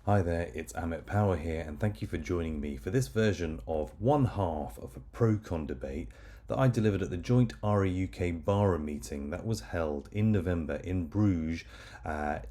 Hi there, it's Amit Pawa here, and thank you for joining me for this version of one half of a pro-con debate that I delivered at the joint RA-UK BARA meeting that was held in November in Bruges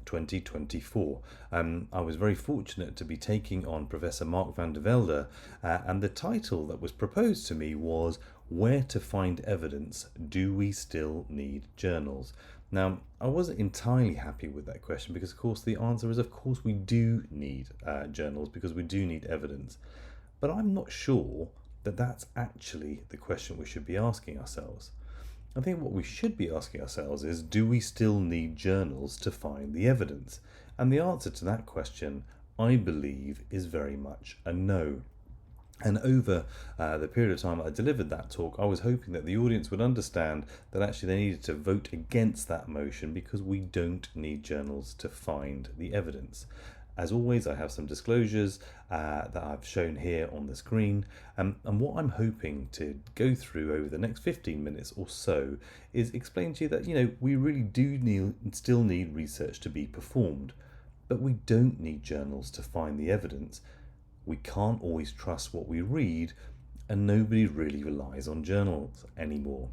2024. I was very fortunate to be taking on Professor Van De Velde, and the title that was proposed to me was "Where to Find Evidence? Do We Still Need Journals?" Now, I wasn't entirely happy with that question because, of course, the answer is, of course, we do need journals because we do need evidence. But I'm not sure that that's actually the question we should be asking ourselves. I think what we should be asking ourselves is, do we still need journals to find the evidence? And the answer to that question, I believe, is very much a no. And over the period of time I delivered that talk, I was hoping that the audience would understand that actually they needed to vote against that motion because we don't need journals to find the evidence. As always, I have some disclosures that I've shown here on the screen. And what I'm hoping to go through over the next 15 minutes or so is explain to you that, we really do still need research to be performed, but we don't need journals to find the evidence. We can't always trust what we read, and nobody really relies on journals anymore.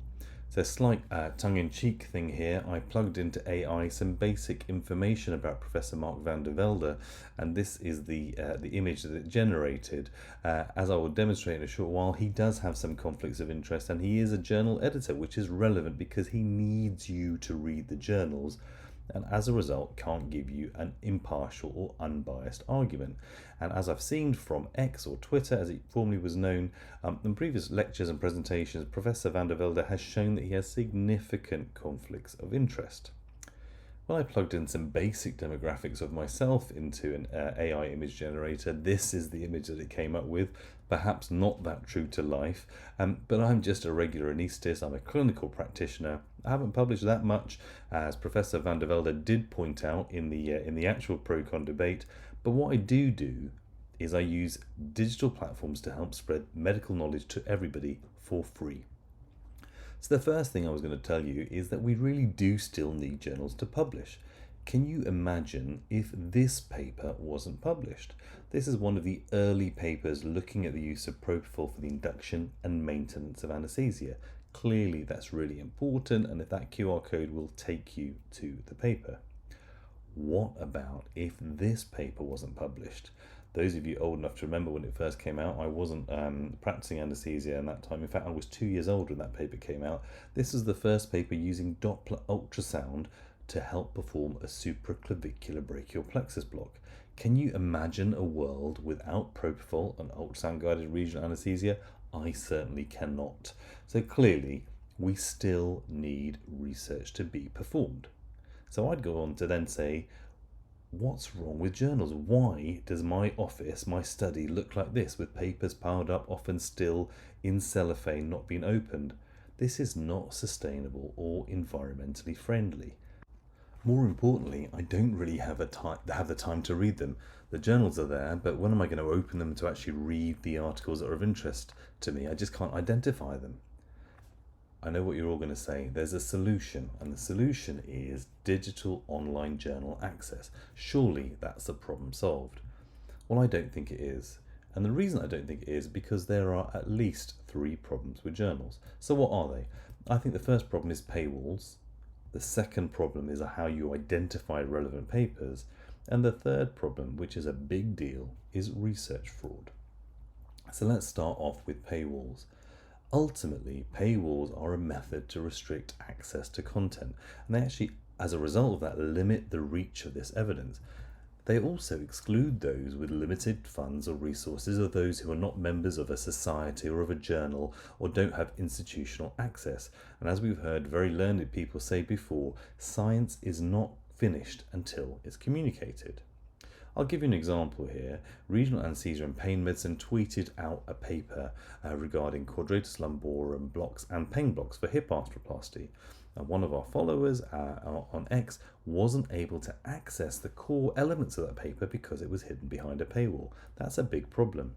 So a slight tongue-in-cheek thing here, I plugged into AI some basic information about Professor Van De Velde, and this is the image that it generated. As I will demonstrate in a short while, he does have some conflicts of interest, and he is a journal editor, which is relevant because he needs you to read the journals, and as a result can't give you an impartial or unbiased argument. And as I've seen from X, or Twitter as it formerly was known, in previous lectures and presentations, Professor Van De Velde has shown that he has significant conflicts of interest. When I plugged in some basic demographics of myself into an AI image generator, this is the image that it came up with. Perhaps not that true to life, but I'm just a regular anaesthetist. I'm a clinical practitioner. I haven't published that much, as Professor Van De Velde did point out in the actual pro-con debate. But what I do is I use digital platforms to help spread medical knowledge to everybody for free. So the first thing I was going to tell you is that we really do still need journals to publish. Can you imagine if this paper wasn't published? This is one of the early papers looking at the use of propofol for the induction and maintenance of anesthesia. Clearly that's really important, and if that QR code will take you to the paper. What about if this paper wasn't published? Those of you old enough to remember when it first came out, I wasn't practicing anesthesia in that time. In fact, I was 2 years old when that paper came out. This is the first paper using Doppler ultrasound to help perform a supraclavicular brachial plexus block. Can you imagine a world without propofol and ultrasound-guided regional anesthesia? I certainly cannot. So clearly, we still need research to be performed. So I'd go on to then say, what's wrong with journals? Why does my office, my study, look like this, with papers piled up, often still in cellophane, not being opened? This is not sustainable or environmentally friendly. More importantly, I don't really have the time to read them. The journals are there, but when am I going to open them to actually read the articles that are of interest to me? I just can't identify them. I know what you're all going to say. There's a solution, and the solution is digital online journal access. Surely that's the problem solved. Well, I don't think it is. And the reason I don't think it is because there are at least 3 problems with journals. So what are they? I think the first problem is paywalls. The second problem is how you identify relevant papers. And the third problem, which is a big deal, is research fraud. So let's start off with paywalls. Ultimately, paywalls are a method to restrict access to content, and they actually, as a result of that, limit the reach of this evidence. They also exclude those with limited funds or resources, or those who are not members of a society or of a journal, or don't have institutional access. And as we've heard very learned people say before, science is not finished until it's communicated. I'll give you an example here. Regional Anesthesia and Pain Medicine tweeted out a paper regarding quadratus lumborum blocks and pain blocks for hip arthroplasty. And one of our followers on X wasn't able to access the core elements of that paper because it was hidden behind a paywall. That's a big problem.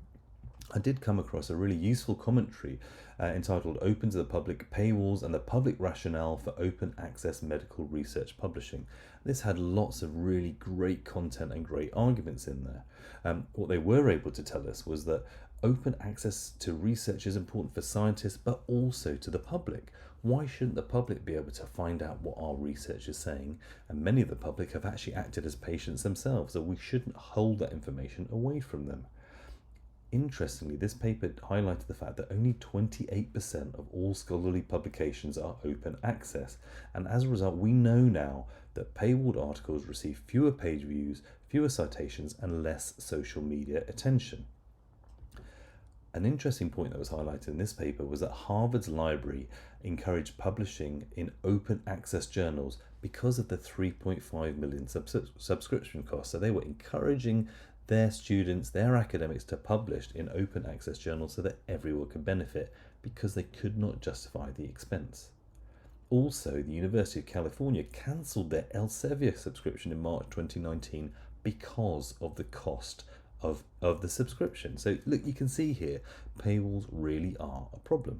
I did come across a really useful commentary entitled Open to the Public Paywalls and the Public Rationale for Open Access Medical Research Publishing. This had lots of really great content and great arguments in there. What they were able to tell us was that open access to research is important for scientists, but also to the public. Why shouldn't the public be able to find out what our research is saying? And many of the public have actually acted as patients themselves, so we shouldn't hold that information away from them. Interestingly, this paper highlighted the fact that only 28% of all scholarly publications are open access, and as a result, we know now that paywalled articles receive fewer page views, fewer citations, and less social media attention. An interesting point that was highlighted in this paper was that Harvard's library encouraged publishing in open access journals because of the 3.5 million subscription costs. So they were encouraging their students, their academics, to publish in open access journals so that everyone could benefit because they could not justify the expense. Also, the University of California cancelled their Elsevier subscription in March 2019 because of the cost of the subscription. So look, you can see here, paywalls really are a problem.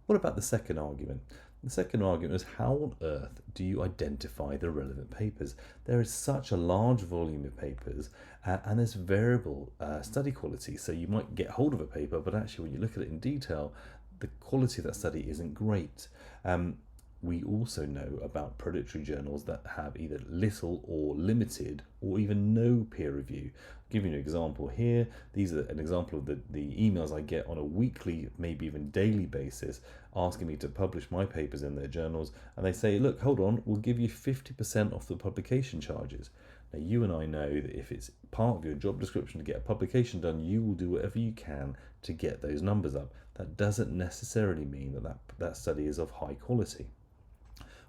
What about the second argument? The second argument is, how on earth do you identify the relevant papers? There is such a large volume of papers and there's variable study quality. So you might get hold of a paper, but actually when you look at it in detail, the quality of that study isn't great. We also know about predatory journals that have either little or limited or even no peer review. I'll give you an example here. These are an example of the emails I get on a weekly, maybe even daily basis, asking me to publish my papers in their journals. And they say, look, hold on, we'll give you 50% off the publication charges. Now, you and I know that if it's part of your job description to get a publication done, you will do whatever you can to get those numbers up. That doesn't necessarily mean that study is of high quality.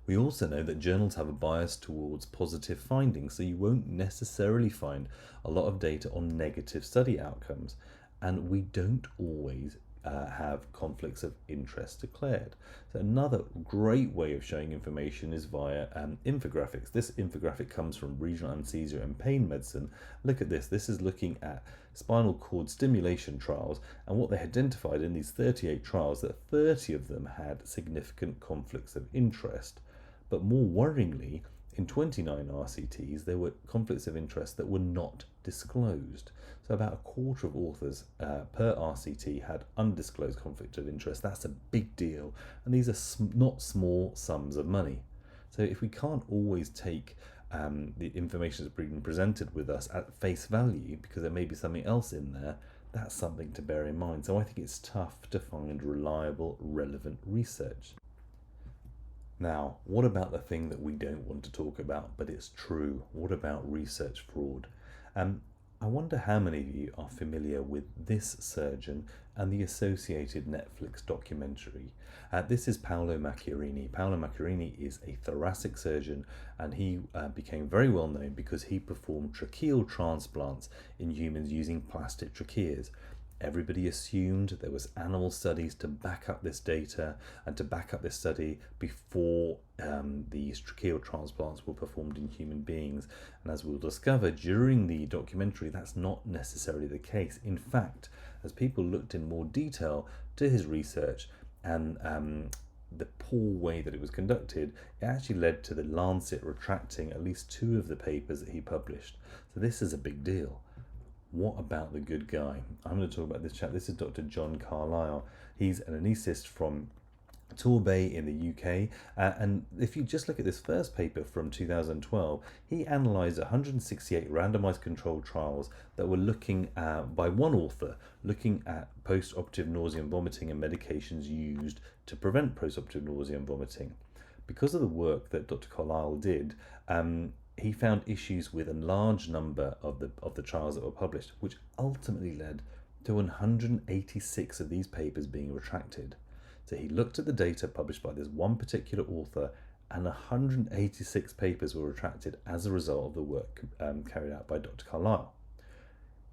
We also know that journals have a bias towards positive findings, so you won't necessarily find a lot of data on negative study outcomes, and we don't always have conflicts of interest declared. So another great way of showing information is via infographics. This infographic comes from Regional Anesthesia and Pain Medicine. Look at this. This is looking at spinal cord stimulation trials, and what they identified in these 38 trials, that 30 of them had significant conflicts of interest. But more worryingly, in 29 RCTs, there were conflicts of interest that were not disclosed. So about a quarter of authors per RCT had undisclosed conflict of interest. That's a big deal. And these are not small sums of money. So if we can't always take the information that's being presented with us at face value, because there may be something else in there, that's something to bear in mind. So I think it's tough to find reliable, relevant research. Now, what about the thing that we don't want to talk about, but it's true? What about research fraud? I wonder how many of you are familiar with this surgeon and the associated Netflix documentary. This is Paolo Macchiarini. Paolo Macchiarini is a thoracic surgeon, and he became very well known because he performed tracheal transplants in humans using plastic tracheas. Everybody assumed there was animal studies to back up this data and to back up this study before these tracheal transplants were performed in human beings. And as we'll discover during the documentary, that's not necessarily the case. In fact, as people looked in more detail to his research and the poor way that it was conducted, it actually led to the Lancet retracting at least 2 of the papers that he published. So this is a big deal. What about the good guy? I'm going to talk about this chap. This is Dr. John Carlisle. He's an anaesthetist from Torbay in the UK. And if you just look at this first paper from 2012, he analysed 168 randomised controlled trials that were looking at, by one author, looking at post-operative nausea and vomiting and medications used to prevent post-operative nausea and vomiting. Because of the work that Dr. Carlisle did, he found issues with a large number of the trials that were published, which ultimately led to 186 of these papers being retracted. So he looked at the data published by this one particular author, and 186 papers were retracted as a result of the work carried out by Dr. Carlisle.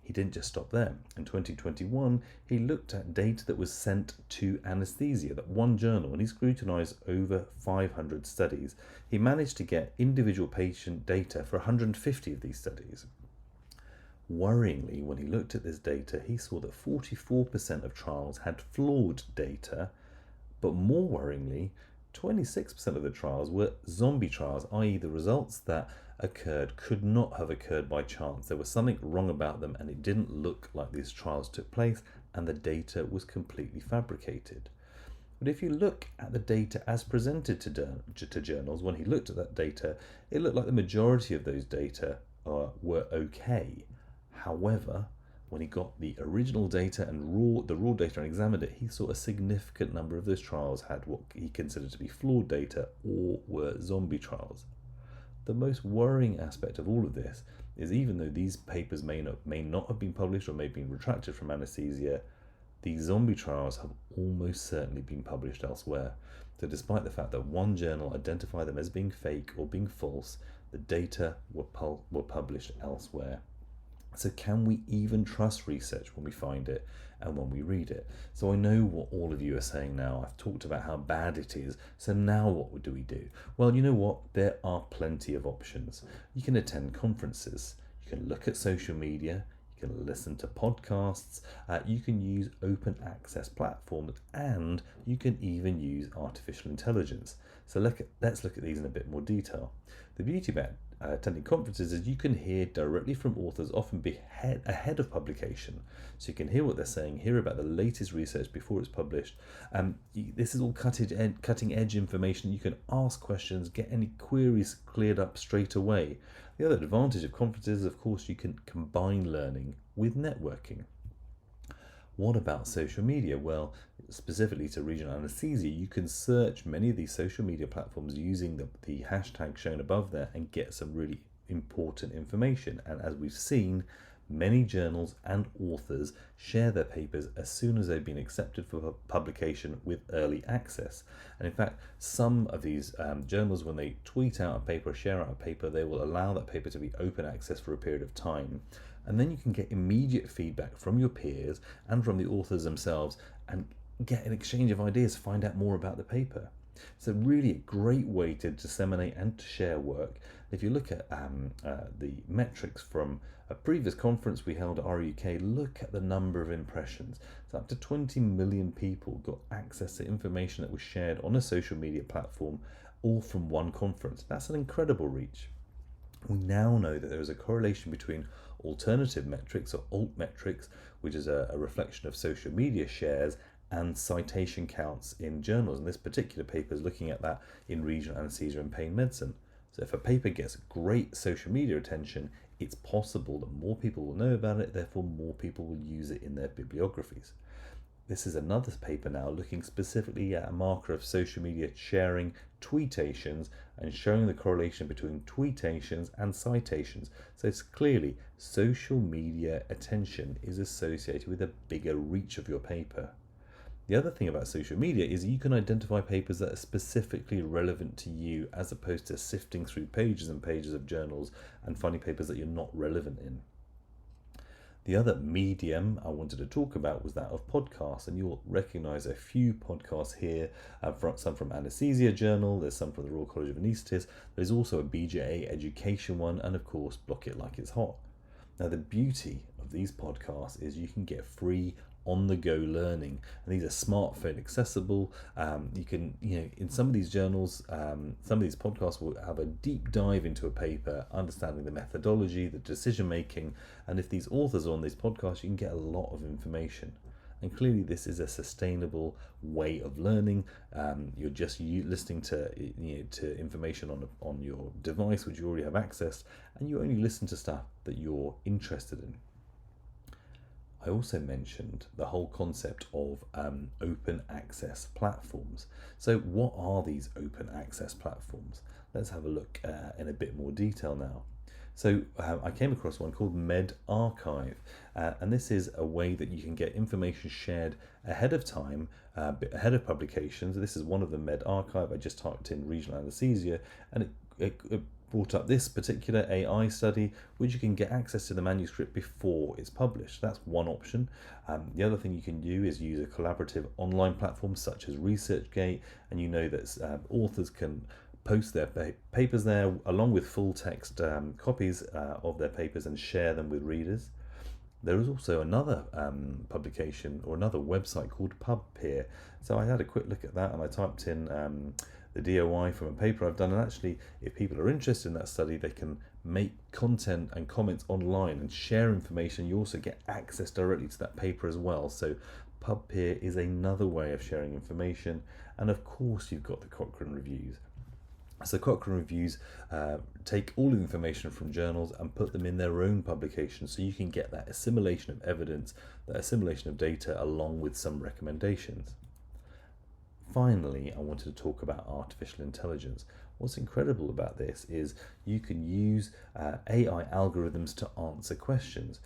He didn't just stop there. In 2021, he looked at data that was sent to anesthesia, that one journal, and he scrutinized over 500 studies. He managed to get individual patient data for 150 of these studies. Worryingly, when he looked at this data, he saw that 44% of trials had flawed data, but more worryingly, 26% of the trials were zombie trials, i.e. the results that occurred could not have occurred by chance. There was something wrong about them and it didn't look like these trials took place and the data was completely fabricated. But if you look at the data as presented to journals, when he looked at that data, it looked like the majority of those data were okay. However, when he got the original data and the raw data and examined it, he saw a significant number of those trials had what he considered to be flawed data or were zombie trials. The most worrying aspect of all of this is even though these papers may not have been published or may have been retracted from anesthesia, these zombie trials have almost certainly been published elsewhere. So despite the fact that one journal identified them as being fake or being false, the data were published elsewhere. So can we even trust research when we find it and when we read it? So I know what all of you are saying now. I've talked about how bad it is. So now what do we do? Well, you know what? There are plenty of options. You can attend conferences. You can look at social media. You can listen to podcasts. You can use open access platforms, and you can even use artificial intelligence. So let's look at these in a bit more detail. The beauty about attending conferences is you can hear directly from authors, often ahead of publication. So you can hear what they're saying, hear about the latest research before it's published. This is all cutting edge information. You can ask questions, get any queries cleared up straight away. The other advantage of conferences is, of course, you can combine learning with networking. What about social media? Well, specifically to regional anesthesia, you can search many of these social media platforms using the hashtag shown above there and get some really important information. And as we've seen, many journals and authors share their papers as soon as they've been accepted for publication with early access. And in fact, some of these journals, when they tweet out a paper or share out a paper, they will allow that paper to be open access for a period of time. And then you can get immediate feedback from your peers and from the authors themselves and get an exchange of ideas, find out more about the paper. So really a great way to disseminate and to share work. If you look at the metrics from a previous conference we held at RUK, look at the number of impressions. So up to 20 million people got access to information that was shared on a social media platform, all from one conference. That's an incredible reach. We now know that there is a correlation between alternative metrics or alt metrics, which is a reflection of social media shares, and citation counts in journals. And this particular paper is looking at that in regional anesthesia and pain medicine. So if a paper gets great social media attention, it's possible that more people will know about it, therefore more people will use it in their bibliographies. This is another paper now looking specifically at a marker of social media sharing, tweetations, and showing the correlation between tweetations and citations. So it's clearly social media attention is associated with a bigger reach of your paper. The other thing about social media is you can identify papers that are specifically relevant to you as opposed to sifting through pages and pages of journals and finding papers that you're not relevant in. The other medium I wanted to talk about was that of podcasts, and you'll recognise a few podcasts here, some from Anesthesia Journal, there's some from the Royal College of Anaesthetists, there's also a BJA education one, and of course Block It Like It's Hot. Now the beauty of these podcasts is you can get free on-the-go learning, and these are smartphone accessible. You can, in some of these journals, some of these podcasts will have a deep dive into a paper, understanding the methodology, the decision making, and if these authors are on these podcasts, you can get a lot of information. And clearly this is a sustainable way of learning. You're just listening to information on your device which you already have access, and you only listen to stuff that you're interested in. I also mentioned the whole concept of open access platforms. So what are these open access platforms? Let's have a look in a bit more detail now. So I came across one called medRxiv, and this is a way that you can get information shared ahead of time, ahead of publications. This is one of the medRxiv. I just typed in regional anesthesia, and it brought up this particular AI study, which you can get access to the manuscript before it's published. That's one option. The other thing you can do is use a collaborative online platform such as ResearchGate, and you know that authors can post their papers there along with full text copies of their papers and share them with readers. There is also another publication or another website called PubPeer. So I had a quick look at that and I typed in the DOI from a paper I've done, and actually if people are interested in that study, they can make content and comments online and share information. You also get access directly to that paper as well. So PubPeer is another way of sharing information, and of course you've got the Cochrane reviews. So Cochrane reviews take all the information from journals and put them in their own publications, so you can get that assimilation of evidence, that assimilation of data, along with some recommendations. Finally, I wanted to talk about artificial intelligence. What's incredible about this is you can use AI algorithms to answer questions.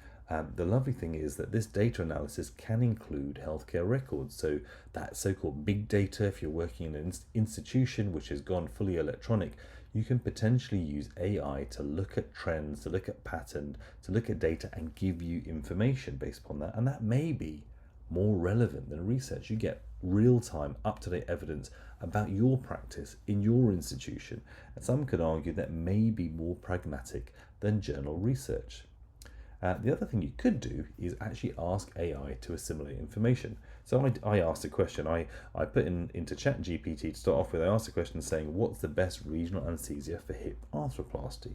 The lovely thing is that this data analysis can include healthcare records. So that so-called big data, if you're working in an institution which has gone fully electronic, you can potentially use AI to look at trends, to look at pattern, to look at data and give you information based upon that. And that may be more relevant than research. You get real-time, up-to-date evidence about your practice in your institution. And some could argue that may be more pragmatic than journal research. The other thing you could do is actually ask AI to assimilate information. So I asked a question. I put into ChatGPT to start off with. I asked a question saying, what's the best regional anesthesia for hip arthroplasty?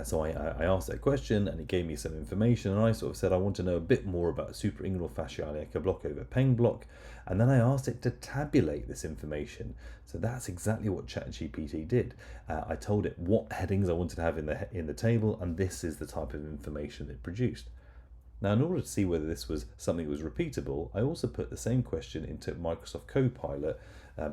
So I asked that question and it gave me some information, and I sort of said I want to know a bit more about suprainguinal fasciitis block over pain block, and then I asked it to tabulate this information. So that's exactly what ChatGPT did. I told it what headings I wanted to have in the table, and this is the type of information it produced. Now, in order to see whether this was something that was repeatable, I also put the same question into Microsoft Copilot,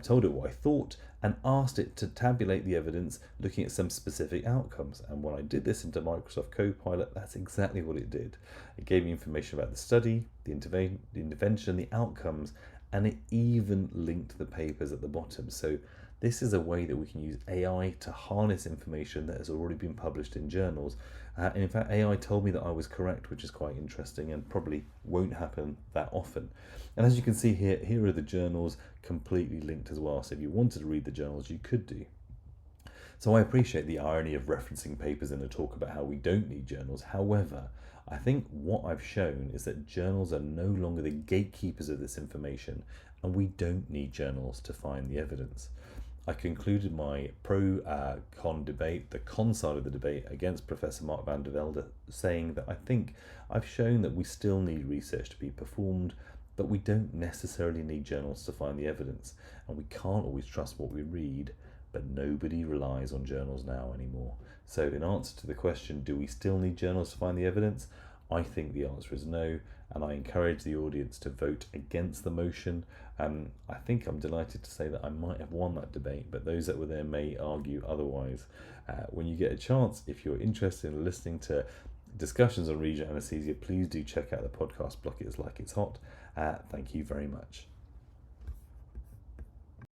told it what I thought, and asked it to tabulate the evidence looking at some specific outcomes. And when I did this into Microsoft Copilot, that's exactly what it did. It gave me information about the study, the intervention, the outcomes, and it even linked the papers at the bottom. So this is a way that we can use AI to harness information that has already been published in journals. And in fact, AI told me that I was correct, which is quite interesting and probably won't happen that often. And as you can see here, here are the journals completely linked as well. So if you wanted to read the journals, you could do. So I appreciate the irony of referencing papers in a talk about how we don't need journals. However, I think what I've shown is that journals are no longer the gatekeepers of this information, and we don't need journals to find the evidence. I concluded my pro-con debate, the con side of the debate, against Professor Mark Van De Velde, saying that I think I've shown that we still need research to be performed, but we don't necessarily need journals to find the evidence, and we can't always trust what we read, but nobody relies on journals now anymore. So in answer to the question, do we still need journals to find the evidence? I think the answer is no, and I encourage the audience to vote against the motion. I think I'm delighted to say that I might have won that debate, but those that were there may argue otherwise. When you get a chance, if you're interested in listening to discussions on regional anesthesia, please do check out the podcast Block It Like It's Hot. Thank you very much.